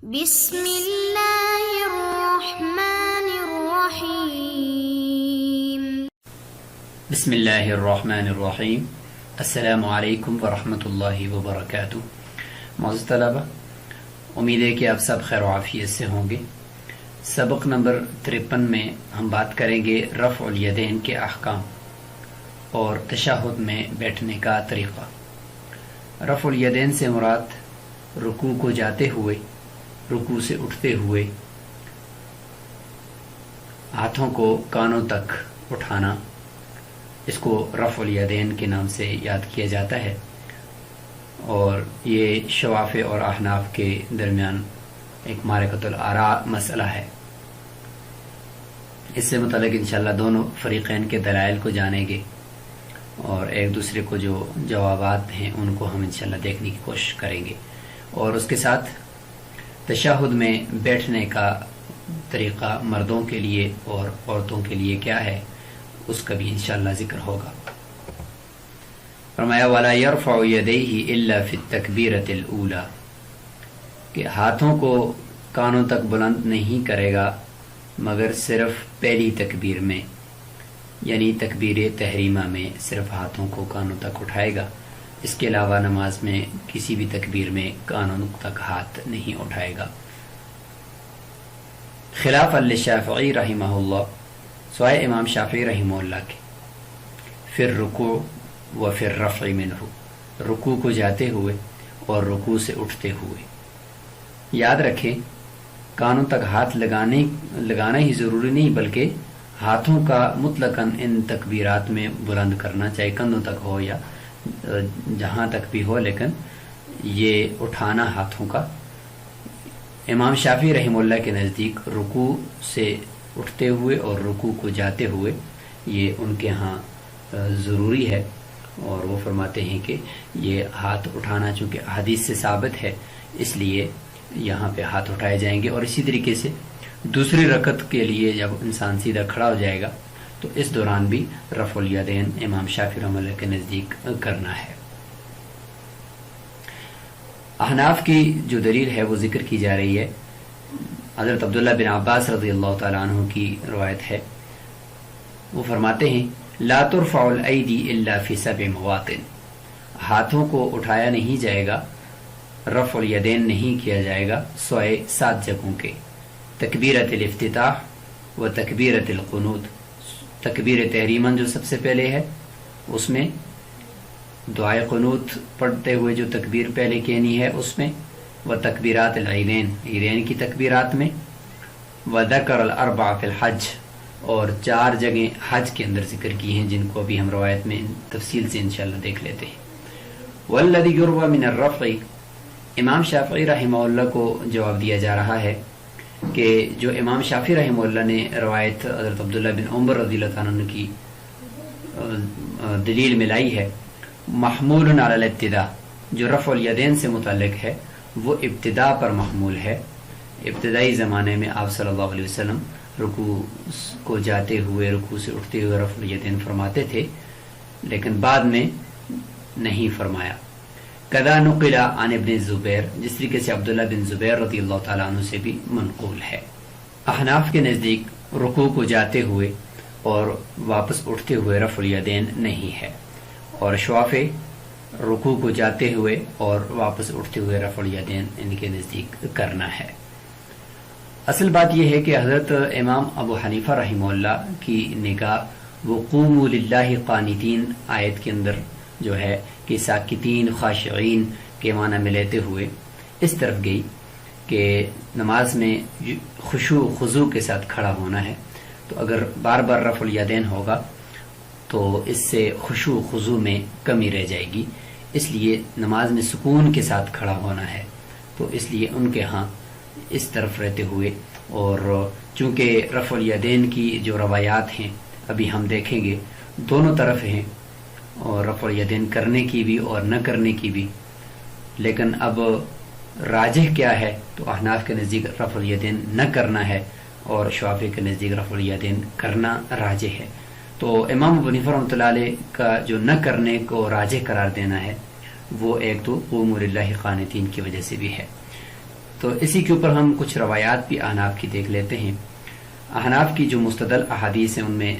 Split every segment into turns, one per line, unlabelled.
بسم اللہ الرحمن الرحیم۔
بسم اللہ الرحمن الرحیم۔ السلام علیکم ورحمۃ اللہ وبرکاتہ۔ معزز طلبہ، امید ہے کہ آپ سب خیر و عافیت سے ہوں گے۔ سبق نمبر 53 میں ہم بات کریں گے رفع الیدین کے احکام اور تشہد میں بیٹھنے کا طریقہ۔ رفع الیدین سے مراد رکوع کو جاتے ہوئے، رکوع سے اٹھتے ہوئے ہاتھوں کو کانوں تک اٹھانا، اس کو رفع الیدین کے نام سے یاد کیا جاتا ہے، اور یہ شوافع اور احناف کے درمیان ایک معرکۃ الآراء مسئلہ ہے۔ اس سے متعلق انشاءاللہ دونوں فریقین کے دلائل کو جانیں گے اور ایک دوسرے کو جو جوابات ہیں ان کو ہم انشاءاللہ دیکھنے کی کوشش کریں گے، اور اس کے ساتھ تشہد میں بیٹھنے کا طریقہ مردوں کے لیے اور عورتوں کے لیے کیا ہے اس کا بھی انشاءاللہ ذکر ہوگا۔ فرمایا وَلَا يَرْفَعُ يَدَيْهِ إِلَّا فِي التَّكْبِيرَةِ الْأُولَى، کہ ہاتھوں کو کانوں تک بلند نہیں کرے گا مگر صرف پہلی تکبیر میں، یعنی تکبیر تحریمہ میں صرف ہاتھوں کو کانوں تک اٹھائے گا، اس کے علاوہ نماز میں کسی بھی تکبیر میں کانوں تک ہاتھ نہیں اٹھائے گا۔ خلاف للشافعی رحمہ اللہ، سوائے امام شافعی رحمہ اللہ کے، فی الرکوع و فی الرفع منہ، رکوع کو جاتے ہوئے اور رکوع سے اٹھتے ہوئے۔ یاد رکھیں کانوں تک ہاتھ لگانا ہی ضروری نہیں، بلکہ ہاتھوں کا مطلقاً ان تکبیرات میں بلند کرنا، چاہے کندھوں تک ہو یا جہاں تک بھی ہو، لیکن یہ اٹھانا ہاتھوں کا امام شافعی رحمہ اللہ کے نزدیک رکوع سے اٹھتے ہوئے اور رکوع کو جاتے ہوئے یہ ان کے ہاں ضروری ہے، اور وہ فرماتے ہیں کہ یہ ہاتھ اٹھانا چونکہ حدیث سے ثابت ہے اس لیے یہاں پہ ہاتھ اٹھائے جائیں گے۔ اور اسی طریقے سے دوسری رکعت کے لیے جب انسان سیدھا کھڑا ہو جائے گا تو اس دوران بھی رفع الیدین امام شافعی رحمہ اللہ کے نزدیک کرنا ہے۔ احناف کی جو دلیل ہے وہ ذکر کی جا رہی ہے، حضرت عبداللہ بن عباس رضی اللہ تعالیٰ عنہ کی روایت ہے، وہ فرماتے ہیں لا ترفع الایدی الا فی 7 مواطن، ہاتھوں کو اٹھایا نہیں جائے گا، رفع الیدین نہیں کیا جائے گا سوائے 7 جگہوں کے، تکبیرۃ الافتتاح و تکبیرۃ القنوت، تکبیر تحریماً جو سب سے پہلے ہے اس میں، دعائے قنوت پڑھتے ہوئے جو تکبیر پہلے کہنی ہے اس میں، و تکبیرات العیدین، عیدین کی تکبیرات میں، و ذکر الاربع فی الحج، اور 4 جگہیں حج کے اندر ذکر کی ہیں جن کو ابھی ہم روایت میں تفصیل سے انشاءاللہ دیکھ لیتے ہیں۔ والذی یروی من الرفع، امام شافعی رحمہ اللہ کو جواب دیا جا رہا ہے کہ جو امام شافعی رحمہ اللہ نے روایت حضرت عبداللہ بن عمر رضی اللہ تعالیٰ عنہ کی دلیل میں لائی ہے، محمول علی الابتداء، جو رفع الیدین سے متعلق ہے وہ ابتداء پر محمول ہے۔ ابتدائی زمانے میں آپ صلی اللہ علیہ وسلم رکوع کو جاتے ہوئے، رکوع سے اٹھتے ہوئے رفع الیدین فرماتے تھے، لیکن بعد میں نہیں فرمایا۔ کذا نقل عن ابن الزبیر، جس طریقے سے عبداللہ بن زبیر رضی اللہ تعالیٰ عنہ سے بھی منقول ہے۔ احناف کے نزدیک رکوع کو جاتے ہوئے اور واپس اٹھتے ہوئے رفع الیدین نہیں ہے، اور شوافع رکوع کو جاتے ہوئے اور واپس اٹھتے ہوئے رفع الیدین ان کے نزدیک کرنا ہے۔ اصل بات یہ ہے کہ حضرت امام ابو حنیفہ رحمہ اللہ کی نگاہ وہ قوموا للہ قانتین آیت کے اندر جو ہے کہ ساکتین خاشعین کے معنی میں لیتے ہوئے اس طرف گئی کہ نماز میں خشوع خضوع کے ساتھ کھڑا ہونا ہے، تو اگر بار بار رفع الیدین ہوگا تو اس سے خشوع خضوع میں کمی رہ جائے گی، اس لیے نماز میں سکون کے ساتھ کھڑا ہونا ہے، تو اس لیے ان کے ہاں اس طرف رہتے ہوئے، اور چونکہ رفع الیدین کی جو روایات ہیں ابھی ہم دیکھیں گے دونوں طرف ہیں، اور رفع الیدین کرنے کی بھی اور نہ کرنے کی بھی، لیکن اب راجح کیا ہے تو احناف کے نزدیک رفع الیدین نہ کرنا ہے اور شافعی کے نزدیک رفع الیدین کرنا راجح ہے۔ تو امام ابو حنیفہ رحمۃ اللہ علیہ کا جو نہ کرنے کو راجح قرار دینا ہے وہ ایک تو قوموا للہ قانتین کی وجہ سے بھی ہے۔ تو اسی کے اوپر ہم کچھ روایات بھی احناف کی دیکھ لیتے ہیں. احناف کی جو مستدل احادیث ہیں ان میں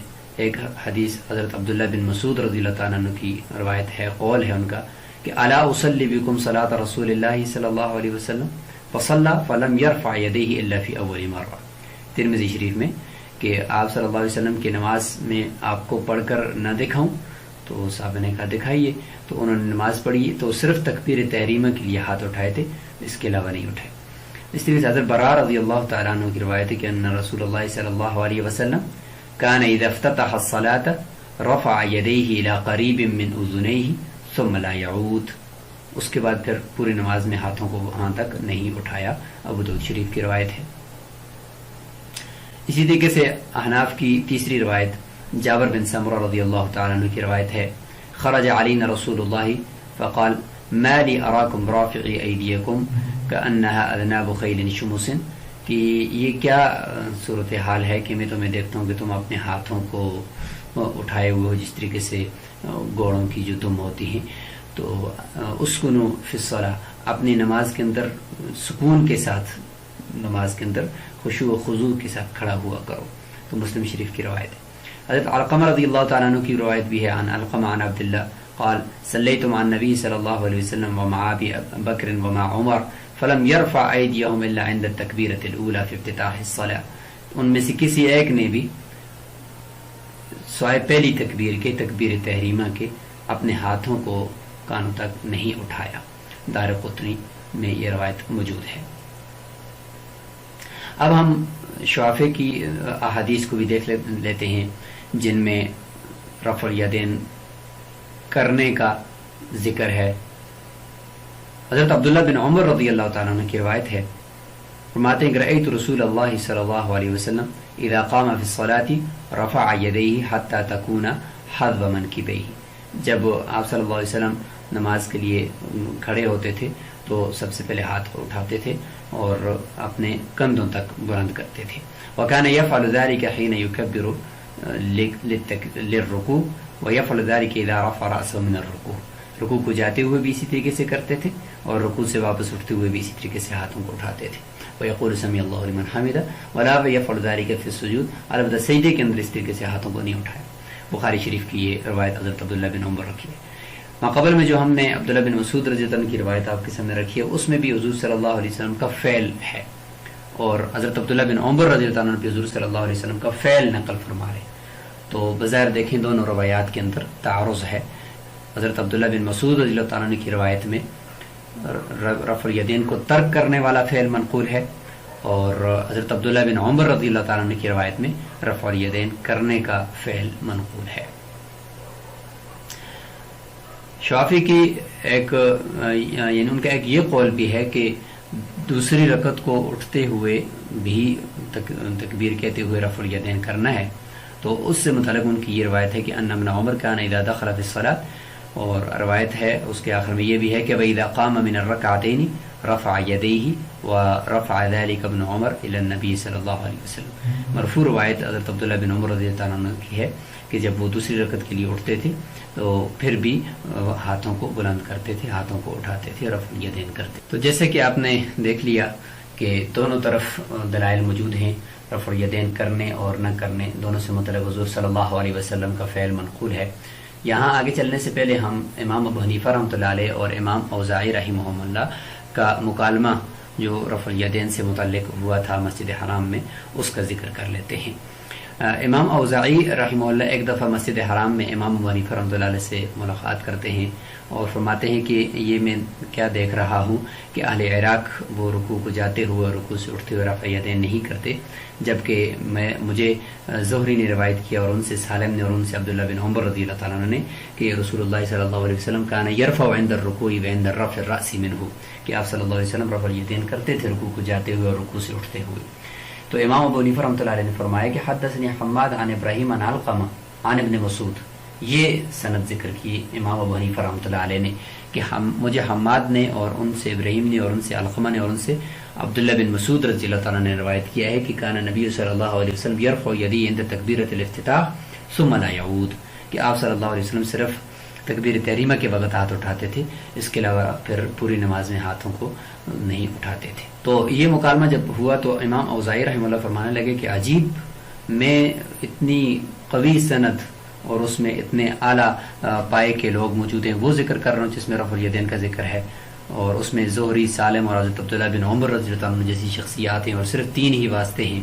ایک حدیث حضرت عبداللہ بن مسعود رضی اللہ تعالیٰ عنہ کی روایت ہے، قول ہے ان کا کہ الا اصلی بکم صلاۃ رسول اللہ صلی اللہ علیہ وسلم فصلی فلم یرفع یدیہ الا فی اول مرہ. ترمذی شریف میں کہ آپ صلی اللہ علیہ وسلم کی نماز میں آپ کو پڑھ کر نہ دکھاؤں؟ تو صحابہ نے کہا دکھائیے. تو انہوں نے نماز پڑھی تو صرف تکبیر تحریمہ کے لیے ہاتھ اٹھائے تھے، اس کے علاوہ نہیں اٹھائے. اس طریقے سے حضرت براء رضی اللہ تعالیٰ عنہ کی روایت ہے کہ ان رسول اللہ صلی اللہ علیہ وسلم كان اذا افتتح الصلاة رفع يديه الى قریب من اذنیہ ثم لا يعود. اس کے بعد پھر پوری نماز میں ہاتھوں کو وہاں تک نہیں اٹھایا. ابو داؤد شریف کی روایت ہے. اسی طریقے سے احناف کی تیسری روایت جابر بن سمرہ رضی اللہ تعالیٰ عنہ کی روایت ہے خرج علینا رسول اللہ فقال ما لی اراکم رافعی ایدیکم کأنها اذناب خیل شمس، کہ یہ کیا صورتحال ہے کہ میں تمہیں دیکھتا ہوں کہ تم اپنے ہاتھوں کو اٹھائے ہوئے ہو جس طریقے سے گھوڑوں کی جو دم ہوتی ہیں. تو اسکنوا فی الصلاۃ، اپنی نماز کے اندر سکون کے ساتھ، نماز کے اندر خشوع و خضوع کے ساتھ کھڑا ہوا کرو. تو مسلم شریف کی روایت ہے. حضرت علقمہ رضی اللہ تعالیٰ عنہ کی روایت بھی ہے عن علقمہ عن عبداللہ قال صلیت مع النبی صلی اللہ علیہ وسلم ومع ابی بکر ومع عمر فلم يرفع ایدیہم الا عند التکبیرۃ الاولی فی افتتاح الصلاۃ. ان میں سے کسی ایک نے بھی سوائے پہلی تکبیر کے، تکبیر تحریمہ کے، اپنے ہاتھوں کو کانوں تک نہیں اٹھایا. دارقطنی میں یہ روایت موجود ہے. اب ہم شعفے کی احادیث کو بھی دیکھ لیتے ہیں جن میں رفع الیدین کرنے کا ذکر ہے. حضرت عبداللہ بن عمر رضی اللہ تعالیٰ عنہ کی روایت ہے، فرماتے ہیں کہ رأیت رسول اللہ صلی اللہ علیہ وسلم اذا قام فی الصلاة رفع یدیہ حتی تکون حذو منکبیہ. جب آپ صلی اللہ علیہ وسلم نماز کے لیے کھڑے ہوتے تھے تو سب سے پہلے ہاتھ کو اٹھاتے تھے اور اپنے کندھوں تک بلند کرتے تھے. وکان یفعل ذلک حین یکبر للرکوع ویفعل ذلک اذا رفع رأسه من الرکوع. رکوع کو جاتے ہوئے بھی اسی طریقے سے کرتے تھے اور رکوع سے واپس اٹھتے ہوئے بھی اسی طریقے سے ہاتھوں کو اٹھاتے تھے. ویقول سمی اللہ لمن حمدہ ولا یفعل ذلک فی السجود. البتہ سجدے کے اندر اس طریقے سے ہاتھوں کو نہیں اٹھایا. بخاری شریف کی یہ روایت حضرت عبداللہ بن عمر رکھی ہے. ماقبل میں جو ہم نے عبداللہ بن مسعود رضی اللہ عنہ کی روایت آپ کے سامنے رکھی ہے اس میں بھی حضور صلی اللہ علیہ وسلم کا فعل ہے، اور حضرت عبداللہ بن عمر رضی اللہ عنہ بھی حضور صلی اللہ علیہ وسلم کا فعل نقل فرما رہے. تو بظاہر دیکھیں دونوں روایات کے اندر تعارض ہے. حضرت عبداللہ بن مسعود رضی اللہ عنہ کی روایت میں رفع الیدین کو ترک کرنے والا فعل منقول ہے، اور حضرت عبداللہ بن عمر رضی اللہ تعالیٰ عنہ کی روایت میں رفع الیدین کرنے کا فعل منقول ہے. شافعی کی ایک یعنی ان کا ایک یہ قول بھی ہے کہ دوسری رکعت کو اٹھتے ہوئے بھی تکبیر کہتے ہوئے رفع الیدین کرنا ہے. تو اس سے متعلق ان کی یہ روایت ہے کہ ان ابن عمر کان اذا دخل فی الصلاۃ، اور روایت ہے اس کے آخر میں یہ بھی ہے کہ وَإِذَا قَامَ مِنَ الرَّكْعَتَيْنِ رَفَعَ يَدَيْهِ وَرَفَعَ ذَلِكَ ابْنُ عُمَرَ إِلَى النَّبِيِّ صلی اللہ علیہ وسلم. مرفوع روایت حضرت عبداللہ بن عمر رضی اللہ عنہ کی ہے کہ جب وہ دوسری رکعت کے لیے اٹھتے تھے تو پھر بھی ہاتھوں کو بلند کرتے تھے، ہاتھوں کو اٹھاتے تھے، رفع الیدین کرتے. تو جیسے کہ آپ نے دیکھ لیا کہ دونوں طرف دلائل موجود ہیں، رفع الیدین کرنے اور نہ کرنے دونوں سے متعلق حضور صلی اللہ علیہ وسلم کا فعل منقول ہے. یہاں آگے چلنے سے پہلے ہم امام ابو حنیفہ رحمۃ اللہ علیہ اور امام اوزاعی رحمہ اللہ کا مکالمہ جو رفع الیدین سے متعلق ہوا تھا مسجد حرام میں اس کا ذکر کر لیتے ہیں. امام اوزاعی رحمہ اللہ ایک دفعہ مسجد حرام میں امام ابو حنیفہ رحمۃ اللہ علیہ سے ملاقات کرتے ہیں اور فرماتے ہیں کہ یہ میں کیا دیکھ رہا ہوں کہ اہل عراق وہ رکوع کو جاتے ہوئے رکوع سے اٹھتے ہوئے رفع الیدین نہیں کرتے، جبکہ مجھے زہری نے روایت کیا اور ان سے سالم نے اور ان سے عبداللہ بن عمر رضی اللہ تعالیٰ عنہ نے کہ رسول اللہ صلی اللہ علیہ وسلم کان یرفع عند الرکوع وعند الرفع الراس منہ، کہ آپ صلی اللہ علیہ وسلم رفع الیدین کرتے تھے رکوع کو جاتے ہوئے اور رکوع سے اٹھتے ہوئے. تو امام ابو حنیفہ رحمۃ اللہ علیہ نے فرمایا کہ حدثنی حماد عن ابراہیم عن علقمہ عن ابن مسعود، یہ سند ذکر کی امام ابو حنیفہ رحمۃ اللہ علیہ نے کہ مجھے حماد نے اور ان سے ابراہیم نے اور ان سے علقمہ نے اور ان سے عبداللہ بن مسعود رضی اللہ تعالیٰ نے روایت کیا ہے کہ کان نبی صلی اللہ علیہ وسلم یرفع یدیہ عند تکبیرۃ الافتتاح ثم لا یعود، کہ آپ صلی اللہ علیہ وسلم صرف تکبیر تحریمہ کے وقت ہاتھ اٹھاتے تھے، اس کے علاوہ پھر پوری نماز میں ہاتھوں کو نہیں اٹھاتے تھے۔ تو یہ مکالمہ جب ہوا تو امام اوزاعی رحمہ اللہ فرمانے لگے کہ عجیب، میں اتنی قوی سند اور اس میں اتنے اعلیٰ پائے کے لوگ موجود ہیں، وہ ذکر کر رہا ہوں جس میں رفع الیدین کا ذکر ہے، اور اس میں زہری، سالم اور حضرت عبداللہ بن عمر رضی اللہ عنہ جیسی شخصیات ہیں، اور صرف 3 ہی واسطے ہیں،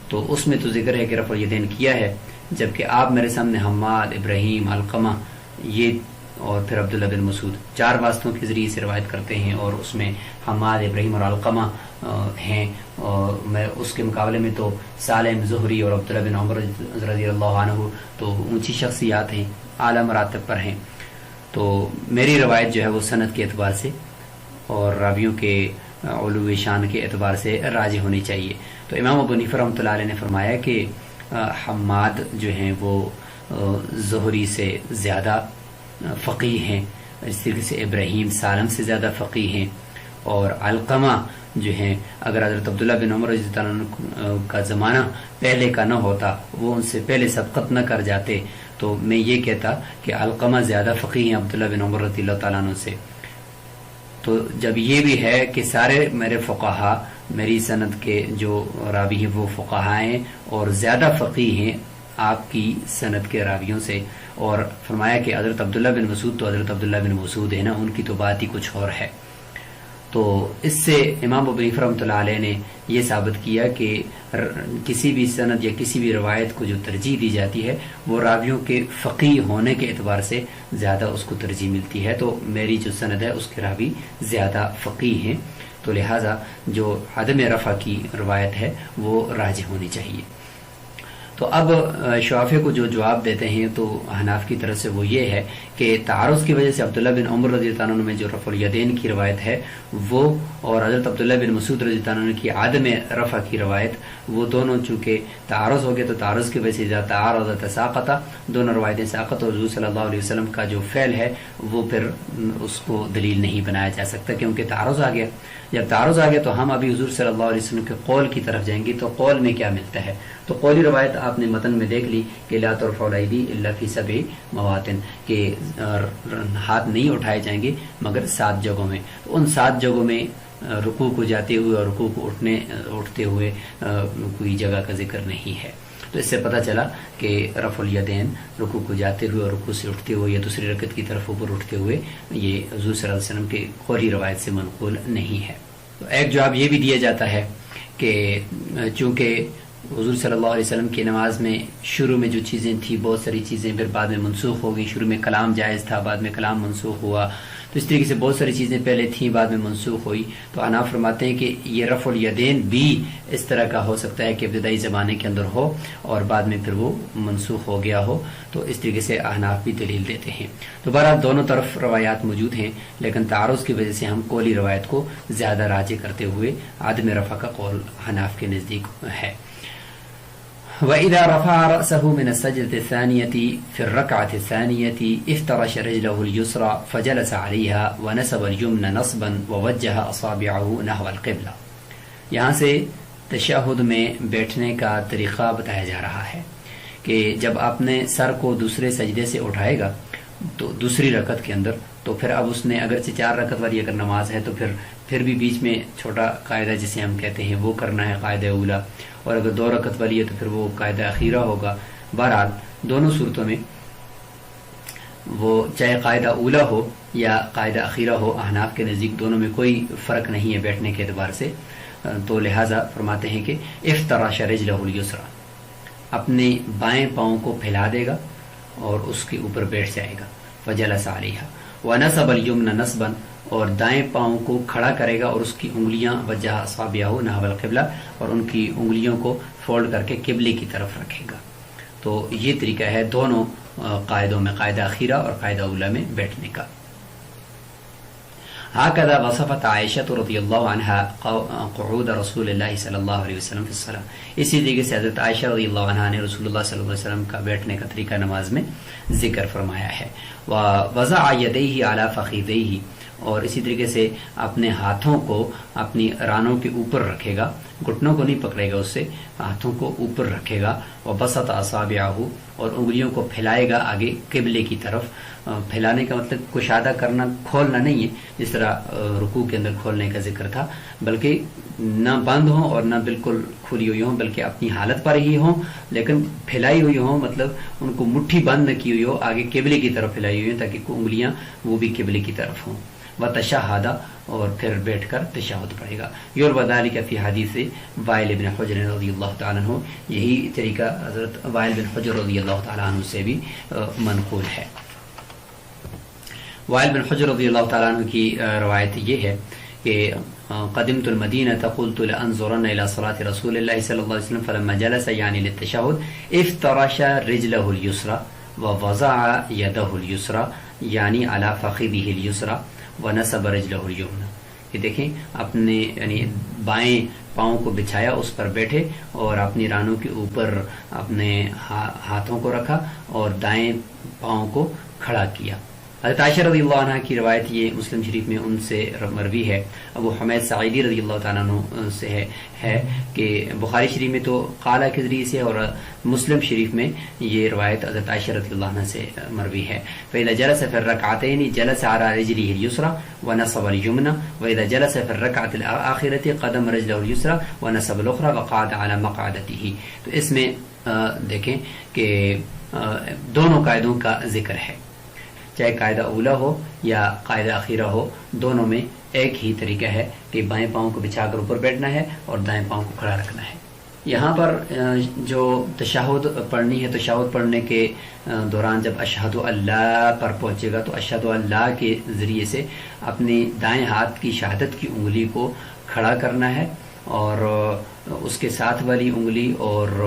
تو اس میں تو ذکر ہے کہ رفع الیدین کیا ہے، جبکہ آپ میرے سامنے حماد، ابراہیم، علقمہ یہ اور پھر عبداللہ بن مسعود 4 واسطوں کے ذریعے سے روایت کرتے ہیں، اور اس میں حماد، ابراہیم اور علقمہ ہیں، اور میں اس کے مقابلے میں تو سالم، زہری اور عبداللہ بن عمر رضی اللہ عنہ تو اونچی شخصیات ہیں، اعلیٰ مراتب پر ہیں۔ تو میری روایت جو ہے وہ سند کے اعتبار سے اور راویوں کے علو شان کے اعتبار سے راجح ہونی چاہیے۔ تو امام ابو حنیفہ رحمۃ اللہ علیہ نے فرمایا کہ حماد جو ہیں وہ زہری سے زیادہ فقیہ ہیں، اس طریقے سے ابراہیم سالم سے زیادہ فقیہ ہیں، اور علقمہ جو ہیں اگر حضرت عبداللہ بن عمر رضی اللہ عنہ کا زمانہ پہلے کا نہ ہوتا، وہ ان سے پہلے سبقت نہ کر جاتے، تو میں یہ کہتا کہ علقمہ زیادہ فقیہ ہیں عبداللہ بن عمر رضی اللہ تعالیٰ عنہ سے۔ تو جب یہ بھی ہے کہ سارے میرے فقہا، میری سند کے جو راوی ہیں وہ فقہا ہیں اور زیادہ فقیہ ہیں آپ کی سند کے راویوں سے، اور فرمایا کہ حضرت عبداللہ بن مسعود تو حضرت عبداللہ بن مسعود ہے نا، ان کی تو بات ہی کچھ اور ہے۔ تو اس سے امام ابو حنیفہ رحمۃ اللہ علیہ نے یہ ثابت کیا کہ کسی بھی سند یا کسی بھی روایت کو جو ترجیح دی جاتی ہے وہ راویوں کے فقیہ ہونے کے اعتبار سے زیادہ اس کو ترجیح ملتی ہے، تو میری جو سند ہے اس کے راوی زیادہ فقیہ ہیں، تو لہٰذا جو عدم رفع کی روایت ہے وہ راجح ہونی چاہیے۔ تو اب شافعی کو جو جواب دیتے ہیں تو احناف کی طرف سے وہ یہ ہے کہ تعارض کی وجہ سے عبداللہ بن عمر رضی اللہ عنہ میں جو رفع الیدین کی روایت ہے وہ، اور حضرت عبداللہ بن مسعود رضی اللہ عنہ کی عدم رفع کی روایت، وہ دونوں چونکہ تعارض ہو گئے تو تعارض کی وجہ سے اذا تعارض تساقط، دونوں روایتیں ساقط، اور حضور صلی اللہ علیہ وسلم کا جو فعل ہے وہ پھر اس کو دلیل نہیں بنایا جا سکتا کیونکہ تعارض آ گیا۔ جب تعارض آ گیا تو ہم ابھی حضور صلی اللہ علیہ وسلم کے قول کی طرف جائیں گے، تو قول میں کیا ملتا ہے؟ تو قولی روایت آپ نے متن میں دیکھ لی کہ لا ترفع الایدی الا فی 7 مواطن، کہ ہاتھ نہیں اٹھائے جائیں گے مگر 7 جگہوں میں، تو ان 7 جگہوں میں رکوع کو جاتے ہوئے اور رکوع کو اٹھتے ہوئے کوئی جگہ کا ذکر نہیں ہے۔ تو اس سے پتہ چلا کہ رفع الیدین رکوع کو جاتے ہوئے اور رکوع سے اٹھتے ہوئے یا دوسری رکعت کی طرف اوپر اٹھتے ہوئے یہ حضور صلی اللہ علیہ وسلم کے قولی روایت سے منقول نہیں ہے۔ تو ایک جواب یہ بھی دیا جاتا ہے کہ چونکہ حضور صلی اللہ علیہ وسلم کی نماز میں شروع میں جو چیزیں تھیں بہت ساری چیزیں پھر بعد میں منسوخ ہو گئی، شروع میں کلام جائز تھا، بعد میں کلام منسوخ ہوا، تو اس طریقے سے بہت ساری چیزیں پہلے تھیں بعد میں منسوخ ہوئی، تو احناف فرماتے ہیں کہ یہ رفع الیدین بھی اس طرح کا ہو سکتا ہے کہ ابتدائی زمانے کے اندر ہو اور بعد میں پھر وہ منسوخ ہو گیا ہو، تو اس طریقے سے احناف بھی دلیل دیتے ہیں۔ تو بہرحال دونوں طرف روایات موجود ہیں، لیکن تعارض کی وجہ سے ہم قولی روایت کو زیادہ راجح کرتے ہوئے عدم رفع کا قول حناف کے نزدیک ہے۔ وَإِذَا رَفَعَ رَأْسَهُ مِنَ السَّجْدَةِ الثَّانِيَةِ فِي الرَّكْعَةِ الثَّانِيَةِ افترش رجله اليسرى فجلس عليها ونسب اليمنى نصبا ووجه أصابعه نحو القبلة۔ یہاں سے تشہد میں بیٹھنے کا طریقہ بتایا جا رہا ہے کہ جب آپ نے سر کو دوسرے سجدے سے اٹھائے گا تو دوسری رکعت کے اندر، تو پھر اب اس نے اگرچہ 4 رکعت والی اگر نماز ہے تو پھر بھی بیچ میں چھوٹا قاعدہ جسے ہم کہتے ہیں وہ کرنا ہے، قاعدہ اولا، اور اگر 2 رکعت والی ہے تو پھر وہ قاعدہ اخیرہ ہوگا۔ بہرحال دونوں صورتوں میں وہ چاہے قاعدہ اولا ہو یا قاعدہ اخیرہ ہو، احناف کے نزدیک دونوں میں کوئی فرق نہیں ہے بیٹھنے کے اعتبار سے، تو لہٰذا فرماتے ہیں کہ افترش رجلہ الیسرى، اپنے بائیں پاؤں کو پھیلا دے گا اور اس کے اوپر بیٹھ جائے گا، فجلس علیہا ونصب الیمنى نصبا، اور دائیں پاؤں کو کھڑا کرے گا اور اس کی انگلیاں وجہ اصابعہ نحو القبلہ، اور ان کی انگلیوں کو فولڈ کر کے قبلے کی طرف رکھے گا۔ تو یہ طریقہ ہے دونوں قاعدوں میں، قاعدہ اخیرہ اور قاعدہ اولا میں بیٹھنے کا۔ هكذا وصفت عائشہ رضی اللہ عنہ قعود رسول اللہ صلی اللہ علیہ وسلم فی الصلاۃ، اسی طریقے سے حضرت عائشہ رضی اللہ عنہ نے رسول اللہ صلی اللہ علیہ وسلم کا بیٹھنے کا طریقہ نماز میں ذکر فرمایا ہے۔ ووضع یدیہ علی فخذیہ، اور اسی طریقے سے اپنے ہاتھوں کو اپنی رانوں کے اوپر رکھے گا، گھٹنوں کو نہیں پکڑے گا، اس سے ہاتھوں کو اوپر رکھے گا، وبسط اصابعہ، اور انگلیوں کو پھیلائے گا آگے قبلے کی طرف۔ پھیلانے کا مطلب کشادہ کرنا، کھولنا نہیں ہے جس طرح رکوع کے اندر کھولنے کا ذکر تھا، بلکہ نہ بند ہوں اور نہ بالکل کھلی ہوئی ہوں، بلکہ اپنی حالت پر ہی ہوں لیکن پھیلائی ہوئی ہوں، مطلب ان کو مٹھی بند نہ کی ہوئی ہو، آگے قبلے کی طرف پھیلائی ہوئی ہوں تاکہ انگلیاں وہ بھی قبلے کی طرف ہوں۔ وتشہد، اور پھر بیٹھ کر تشہد پڑھے گا۔ یروی ذلک فی حدیث وائل بن حجر رضی اللہ تعالیٰ عنہ، یہی طریقہ حضرت وائل بن حجر رضی اللہ تعالیٰ عنہ سے بھی منقول ہے۔ وائل بن حجر رضی اللہ تعالیٰ عنہ کی روایت یہ ہے کہ قدمت المدینة قلت لأنظرن إلى صلاة رسول الله صلی اللہ علیہ وسلم فلما جلس یعنی للتشہد افترش رجلہ اليسرى ووضع يده اليسرى یعنی على فخذه اليسرى ونصب رجلہ اليمنى۔ کہ دیکھیں اپنے یعنی بائیں پاؤں کو بچھایا، اس پر بیٹھے اور اپنی رانوں کے اوپر اپنے ہاتھوں کو رکھا اور دائیں پاؤں کو کھڑا کیا۔ حضرت عائشہ رضی اللہ عنہ کی روایت یہ مسلم شریف میں ان سے مروی ہے، ابو حمید سعیدی رضی اللہ تعالیٰ عنہ سے ہے کہ بخاری شریف میں تو قال کے ذریعے سے، اور مسلم شریف میں یہ روایت حضرت عائشہ رضی اللہ عنہ سے مروی ہے۔ فإذا جلس في الركعتين جلس على رجله اليسرى ونصب اليمنى وإذا جلس في الركعة الآخرة قدم رجله اليسرى ونصب الأخرى وقعد على مقعدته۔ تو اس میں دیکھیں کہ دونوں قاعدوں کا ذکر ہے، چاہے قاعدہ اولا ہو یا قاعدہ اخیرہ ہو، دونوں میں ایک ہی طریقہ ہے کہ بائیں پاؤں کو بچھا کر اوپر بیٹھنا ہے اور دائیں پاؤں کو کھڑا رکھنا ہے۔ یہاں پر جو تشہد پڑھنی ہے، تشہد پڑھنے کے دوران جب اشہد اللہ پر پہنچے گا تو اشہد اللہ کے ذریعے سے اپنی دائیں ہاتھ کی شہادت کی انگلی کو کھڑا کرنا ہے اور اس کے ساتھ والی انگلی اور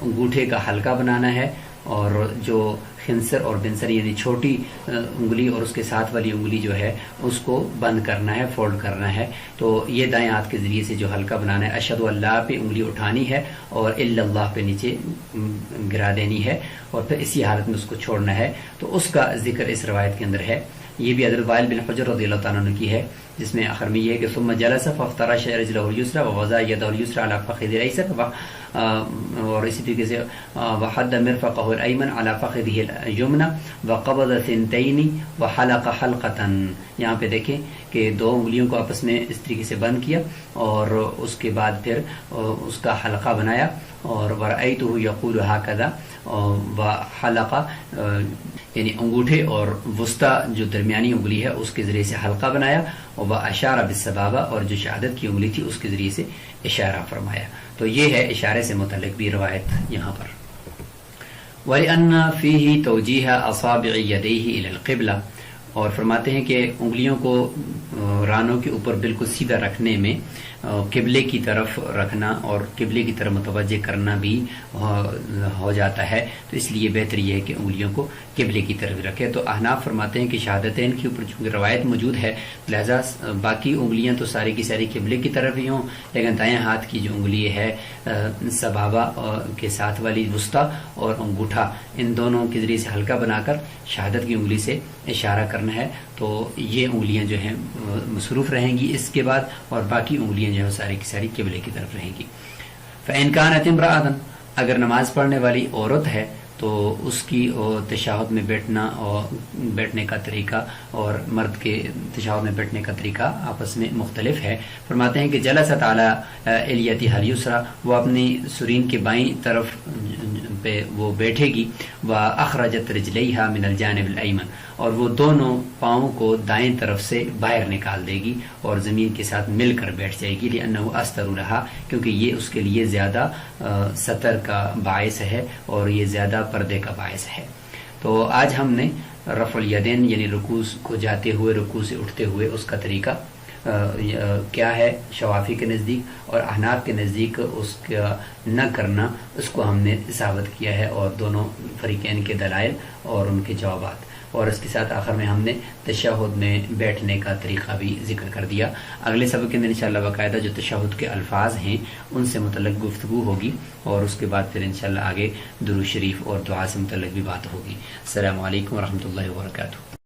انگوٹھے کا حلقہ بنانا ہے، اور جو خنصر اور بنصر یعنی چھوٹی انگلی اور اس کے ساتھ والی انگلی جو ہے اس کو بند کرنا ہے، فولڈ کرنا ہے۔ تو یہ دائیں ہاتھ کے ذریعے سے جو حلقہ بنانا ہے، اشہد اللہ پہ انگلی اٹھانی ہے اور الا اللہ پہ نیچے گرا دینی ہے اور پھر اسی حالت میں اس کو چھوڑنا ہے۔ تو اس کا ذکر اس روایت کے اندر ہے۔ یہ بھی حضرت وائل بن حجر رضی اللہ تعالیٰ عنہ کی ہے، جس میں آخر میں یہ ہے کہ ثم جلس فافترش رجلہ اليسرى ووضع يده اليسرى على فخذه الايسر، اور اسی طریقے سے وحد مرفقه الايمن على فخذه اليمنى وقبض ثنتين وحلق حلقة۔ یہاں پہ دیکھیں کہ دو انگلیوں کو آپس میں اس طریقے سے بند کیا اور اس کے بعد پھر اس کا حلقہ بنایا، اور ورأيته يقول هكذا وحلق، یعنی انگوٹھے اور وسطی جو درمیانی انگلی ہے اس کے ذریعے سے حلقہ بنایا، اور وہ اشارہ بالسبابہ، اور جو شہادت کی انگلی تھی اس کے ذریعے سے اشارہ فرمایا۔ تو یہ ہے اشارے سے متعلق بھی روایت یہاں پر۔ وَلِأَنَّ فِيهِ تَوْجِيهَ أَصَابِعِ يَدَيْهِ إِلَى الْقِبْلَةِ، اور فرماتے ہیں کہ انگلیوں کو رانوں کے اوپر بالکل سیدھا رکھنے میں قبلے کی طرف رکھنا اور قبلے کی طرف متوجہ کرنا بھی ہو جاتا ہے، تو اس لیے بہتر یہ ہے کہ انگلیوں کو قبلے کی طرف رکھے۔ تو احناف فرماتے ہیں کہ شہادتین کے اوپر چونکہ روایت موجود ہے لہذا باقی انگلیاں تو ساری کی ساری قبلے کی طرف ہی ہوں، لیکن دائیں ہاتھ کی جو انگلی ہے سبابہ کے ساتھ والی وسطی اور انگوٹھا، ان دونوں کے ذریعے سے حلقہ بنا کر شہادت کی انگلی سے اشارہ کرنا ہے۔ تو یہ انگلیاں جو ہیں مصروف رہیں گی اس کے بعد، اور باقی انگلیاں جو ہے ساری کی ساری قبلے کی طرف رہیں گی۔ فَإِنْ كَانَتِ امْرَأَةً، اگر نماز پڑھنے والی عورت ہے تو اس کی تشہد میں بیٹھنا اور بیٹھنے کا طریقہ اور مرد کے تشہد میں بیٹھنے کا طریقہ آپس میں مختلف ہے۔ فرماتے ہیں کہ جلست علی الیتها الیسری، وہ اپنی سرین کے بائیں طرف پہ وہ بیٹھے گی، واخرجت رجلیہا من الجانب الایمن، اور وہ دونوں پاؤں کو دائیں طرف سے باہر نکال دے گی اور زمین کے ساتھ مل کر بیٹھ جائے گی، لأنہ استر لہا، کیونکہ یہ اس کے لیے زیادہ ستر کا باعث ہے اور یہ زیادہ پردے کا باعث ہے۔ تو آج ہم نے رفع الیدین یعنی رکوع کو جاتے ہوئے، رکوع سے اٹھتے ہوئے اس کا طریقہ کیا ہے شوافی کے نزدیک اور احناف کے نزدیک اس کا نہ کرنا، اس کو ہم نے ثابت کیا ہے، اور دونوں فریقین کے دلائل اور ان کے جوابات، اور اس کے ساتھ آخر میں ہم نے تشہد میں بیٹھنے کا طریقہ بھی ذکر کر دیا۔ اگلے سبق کے اندر انشاءاللہ باقاعدہ جو تشہد کے الفاظ ہیں ان سے متعلق گفتگو ہوگی، اور اس کے بعد پھر انشاءاللہ آگے درود شریف اور دعا سے متعلق بھی بات ہوگی۔ السلام علیکم ورحمۃ اللہ وبرکاتہ۔